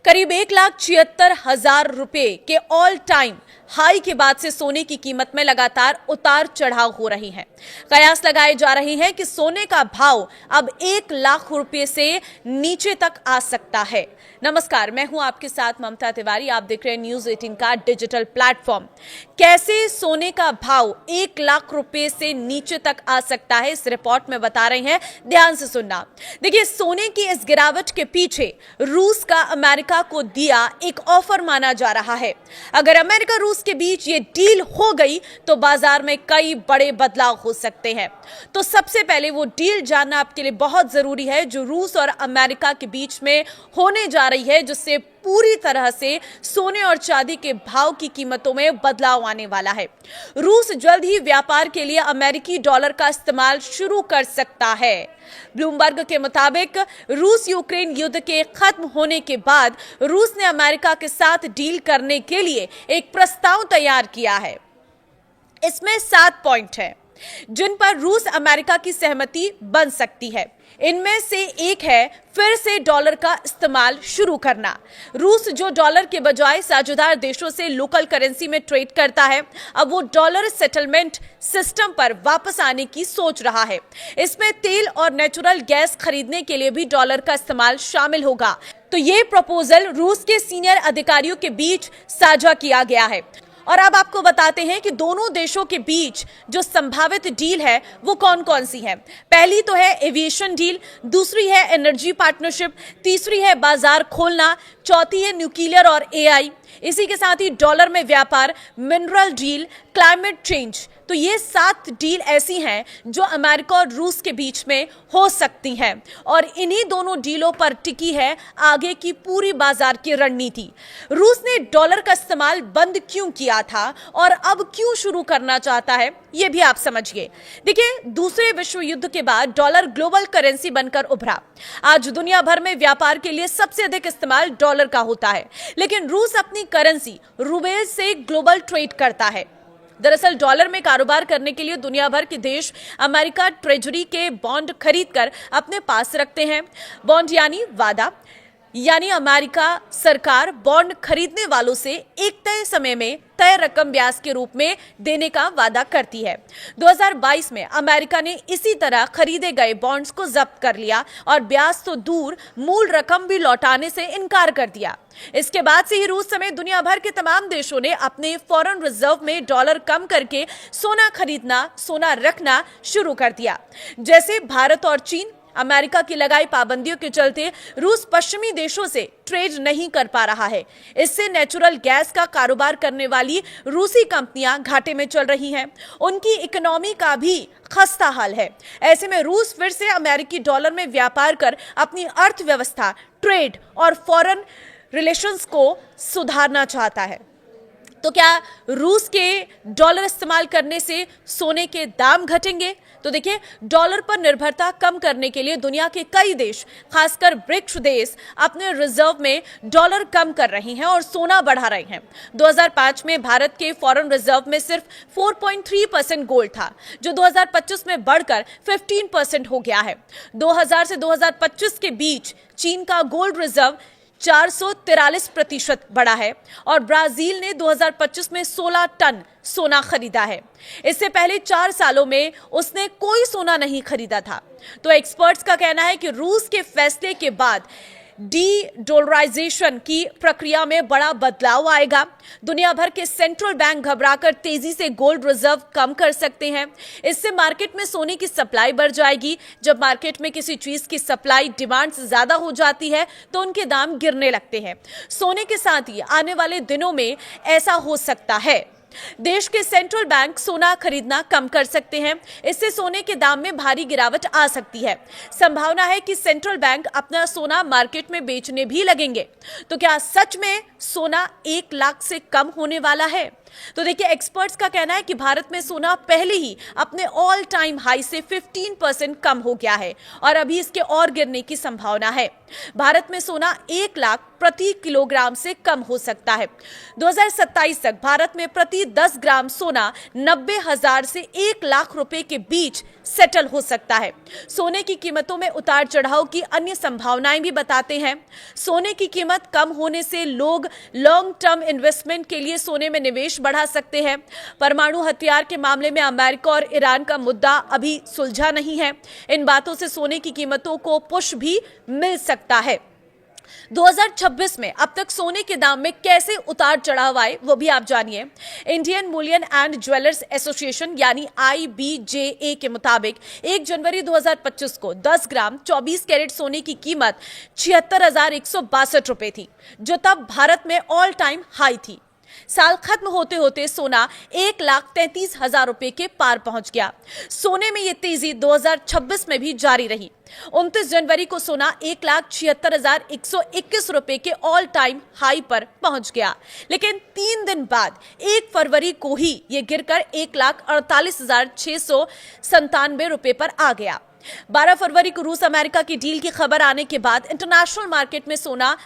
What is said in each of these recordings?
करीब 1,76,000 रुपए के ऑल टाइम हाई के बाद से सोने की कीमत में लगातार उतार चढ़ाव हो रही है। कयास लगाए जा रहे हैं कि सोने का भाव अब 1,00,000 रुपए से नीचे तक आ सकता है। नमस्कार, मैं हूं आपके साथ ममता तिवारी। आप देख रहे हैं न्यूज़ 18 का डिजिटल प्लेटफॉर्म। कैसे सोने का भाव 1,00,000 रुपए से नीचे तक आ सकता है, इस रिपोर्ट में बता रहे हैं, ध्यान से सुनना। देखिए, सोने की इस गिरावट के पीछे रूस का अमेरिका को दिया एक ऑफर माना जा रहा है। अगर अमेरिका रूस के बीच ये डील हो गई तो बाजार में कई बड़े बदलाव हो सकते हैं। तो सबसे पहले वो डील जानना आपके लिए बहुत जरूरी है जो रूस और अमेरिका के बीच में होने जा रही है, जिससे पूरी तरह से सोने और चांदी के भाव की कीमतों में बदलाव आने वाला है। रूस जल्द ही व्यापार के लिए अमेरिकी डॉलर का इस्तेमाल शुरू कर सकता है। ब्लूमबर्ग के मुताबिक रूस यूक्रेन युद्ध के खत्म होने के बाद रूस ने अमेरिका के साथ डील करने के लिए एक प्रस्ताव तैयार किया है। इसमें 7 पॉइंट हैं जिन पर रूस अमेरिका की सहमति बन सकती है। इनमें से एक है फिर से डॉलर का इस्तेमाल शुरू करना। रूस जो डॉलर के बजाय साझेदार देशों से लोकल करेंसी में ट्रेड करता है, अब वो डॉलर सेटलमेंट सिस्टम पर वापस आने की सोच रहा है। इसमें तेल और नेचुरल गैस खरीदने के लिए भी डॉलर का इस्तेमाल शामिल होगा। तो ये प्रपोजल रूस के सीनियर अधिकारियों के बीच साझा किया गया है। और अब आपको बताते हैं कि दोनों देशों के बीच जो संभावित डील है वो कौन कौन सी है। पहली तो है एविएशन डील, दूसरी है एनर्जी पार्टनरशिप, तीसरी है बाजार खोलना, चौथी है न्यूक्लियर और एआई। इसी के साथ ही डॉलर में व्यापार, मिनरल डील, क्लाइमेट चेंज। तो ये 7 डील ऐसी हैं जो अमेरिका और रूस के बीच में हो सकती हैं और इन्हीं दोनों डीलों पर टिकी है आगे की पूरी बाजार की रणनीति। रूस ने डॉलर का इस्तेमाल बंद क्यों किया था और अब क्यों शुरू करना चाहता है, ये भी आप समझिए। देखिए, दूसरे विश्व युद्ध के बाद डॉलर ग्लोबल करेंसी बनकर उभरा। आज दुनिया भर में व्यापार के लिए सबसे अधिक इस्तेमाल डॉलर का होता है, लेकिन रूस अपनी करेंसी रूबेल से ग्लोबल ट्रेड करता है। दरअसल डॉलर में कारोबार करने के लिए दुनिया भर के देश अमेरिका ट्रेजरी के बॉन्ड खरीदकर अपने पास रखते हैं। बॉन्ड यानी वादा, यानी अमेरिका सरकार बॉन्ड खरीदने वालों से एक तय समय में तय रकम ब्याज के रूप में देने का वादा करती है। 2022 में अमेरिका ने इसी तरह खरीदे गए बॉन्ड्स को जब्त कर लिया और ब्याज तो दूर, मूल रकम भी लौटाने से इनकार कर दिया। इसके बाद से ही रूस समेत दुनिया भर के तमाम देशों ने अपने फॉरेन रिजर्व में डॉलर कम करके सोना खरीदना, सोना रखना शुरू कर दिया। जैसे भारत और चीन, अमेरिका की लगाई पाबंदियों के चलते रूस पश्चिमी देशों से ट्रेड नहीं कर पा रहा है। इससे नेचुरल गैस का कारोबार करने वाली रूसी कंपनियां घाटे में चल रही हैं। उनकी इकोनॉमी का भी खस्ता हाल है। ऐसे में रूस फिर से अमेरिकी डॉलर में व्यापार कर अपनी अर्थव्यवस्था, ट्रेड और फॉरेन रिलेशंस को सुधारना चाहता है। तो क्या रूस के डॉलर इस्तेमाल करने से सोने के दाम घटेंगे? तो देखिए, डॉलर पर निर्भरता कम करने के लिए दुनिया के कई देश, खासकर ब्रिक्स देश, अपने रिजर्व में डॉलर कम कर रहे हैं और सोना बढ़ा रहे हैं। 2005 में भारत के फॉरेन रिजर्व में सिर्फ 4.3% गोल्ड था, जो 2025 में बढ़कर 15% हो गया है। 2000 से 2025 के बीच चीन का गोल्ड रिजर्व 443% बढ़ा है और ब्राजील ने 2025 में 16 टन सोना खरीदा है। इससे पहले 4 सालों में उसने कोई सोना नहीं खरीदा था। तो एक्सपर्ट्स का कहना है कि रूस के फैसले के बाद डी-डॉलराइजेशन की प्रक्रिया में बड़ा बदलाव आएगा। दुनिया भर के सेंट्रल बैंक घबराकर तेजी से गोल्ड रिजर्व कम कर सकते हैं। इससे मार्केट में सोने की सप्लाई बढ़ जाएगी। जब मार्केट में किसी चीज की सप्लाई डिमांड से ज्यादा हो जाती है तो उनके दाम गिरने लगते हैं। सोने के साथ ही आने वाले दिनों में ऐसा हो सकता है। देश के सेंट्रल बैंक सोना खरीदना कम कर सकते हैं। इससे सोने के दाम में भारी गिरावट आ सकती है। संभावना है कि सेंट्रल बैंक अपना सोना मार्केट में बेचने भी लगेंगे। तो क्या सच में सोना 1,00,000 से कम होने वाला है? तो देखिए, एक्सपर्ट्स का कहना है कि भारत में सोना पहले ही अपने ऑल टाइम हाई से 15% कम हो गया है और अभी इसके और गिरने की संभावना है। भारत में सोना 1 लाख प्रति किलोग्राम से कम हो सकता है। 2027 तक भारत में प्रति 10 ग्राम सोना 90,000 से 1 लाख रुपए के बीच सेटल हो सकता है। सोने की कीमतों में उतार चढ़ाव की अन्य संभावनाएं भी बताते हैं। सोने की कीमत कम होने से लोग लॉन्ग टर्म इन्वेस्टमेंट के लिए सोने में निवेश बढ़ा सकते हैं। परमाणु हथियार के मामले में अमेरिका और ईरान का मुद्दा अभी सुलझा नहीं है। इन बातों से सोने की कीमतों को पुश भी मिल सकता है। 2026 में अब तक सोने के दाम में कैसे उतार चढ़ाव आए वो भी आप जानिए। Indian Boolean and jewellers association यानी IBJA के मुताबिक 1 जनवरी 2025 को 10 ग्राम 24 कैरेट सोने की कीमत 76,162 रुपए थी, जो तब भारत में ऑल टाइम हाई थी। साल खत्म होते होते सोना 1,33,000 रुपए के पार पहुंच गया। सोने में ये तेजी 2026 में भी जारी रही। 29 जनवरी को सोना 1,76,121 रुपए के ऑल टाइम हाई पर पहुंच गया, लेकिन 3 दिन बाद 1 फरवरी को ही ये गिरकर 1,48,697 रुपए पर आ गया। 12 फरवरी को रूस अमेरिका की डील की खबर आने के बाद इंटरनेशनल मार्केट में सोना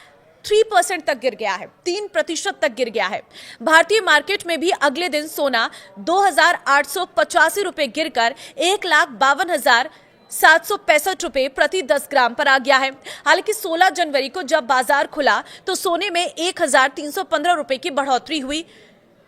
3% तक गिर गया है, 3% तक गिर गया है। भारतीय मार्केट में भी अगले दिन सोना 2,885 रुपए गिरकर 1,52,765 रुपए प्रति 10 ग्राम पर आ गया है। हालांकि 16 जनवरी को जब बाजार खुला तो सोने में 1,315 रुपए की बढ़ोतरी हुई,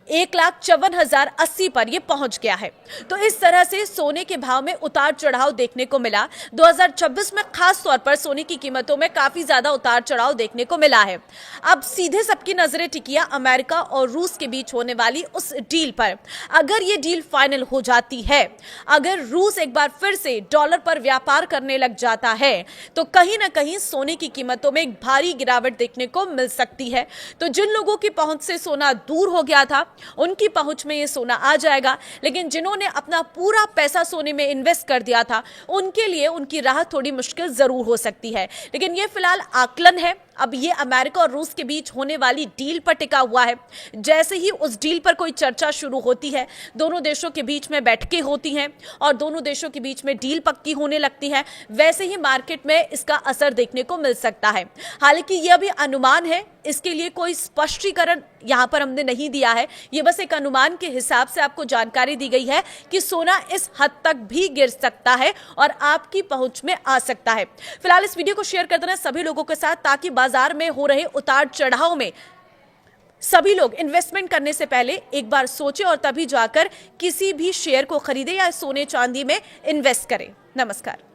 1,54,080 पर यह पहुंच गया है। तो इस तरह से सोने के भाव में उतार चढ़ाव देखने को मिला। 2026 में खास तौर पर सोने की कीमतों में काफी ज्यादा उतार चढ़ाव देखने को मिला है। अब सीधे सबकी नजरें टिकी अमेरिका और रूस के बीच होने वाली उस डील पर। अगर ये डील फाइनल हो जाती है, अगर रूस एक बार फिर से डॉलर पर व्यापार करने लग जाता है, तो कहीं ना कहीं सोने की कीमतों में एक भारी गिरावट देखने को मिल सकती है। तो जिन लोगों की पहुंच से सोना दूर हो गया था, उनकी पहुंच में ये सोना आ जाएगा, लेकिन जिन्होंने अपना पूरा पैसा सोने में इन्वेस्ट कर दिया था, उनके लिए उनकी राह थोड़ी मुश्किल जरूर हो सकती है। लेकिन ये फिलहाल आकलन है। अब ये अमेरिका और रूस के बीच होने वाली डील पर टिका हुआ है। जैसे ही उस डील पर कोई चर्चा शुरू होती है, दोनों देशों के बीच में बैठकें होती हैं और दोनों देशों के बीच में डील पक्की होने लगती है, वैसे ही मार्केट में इसका असर देखने को मिल सकता है। हालांकि यह भी अनुमान है, इसके लिए कोई स्पष्टीकरण यहां पर हमने नहीं दिया है। ये बस एक अनुमान के हिसाब से आपको जानकारी दी गई है कि सोना इस हद तक भी गिर सकता है और आपकी पहुंच में आ सकता है। फिलहाल इस वीडियो को शेयर कर देना सभी लोगों के साथ, ताकि बाजार में हो रहे उतार चढ़ाव में सभी लोग इन्वेस्टमेंट करने से पहले एक बार सोचें और तभी जाकर किसी भी शेयर को खरीदें या सोने चांदी में इन्वेस्ट करें। नमस्कार।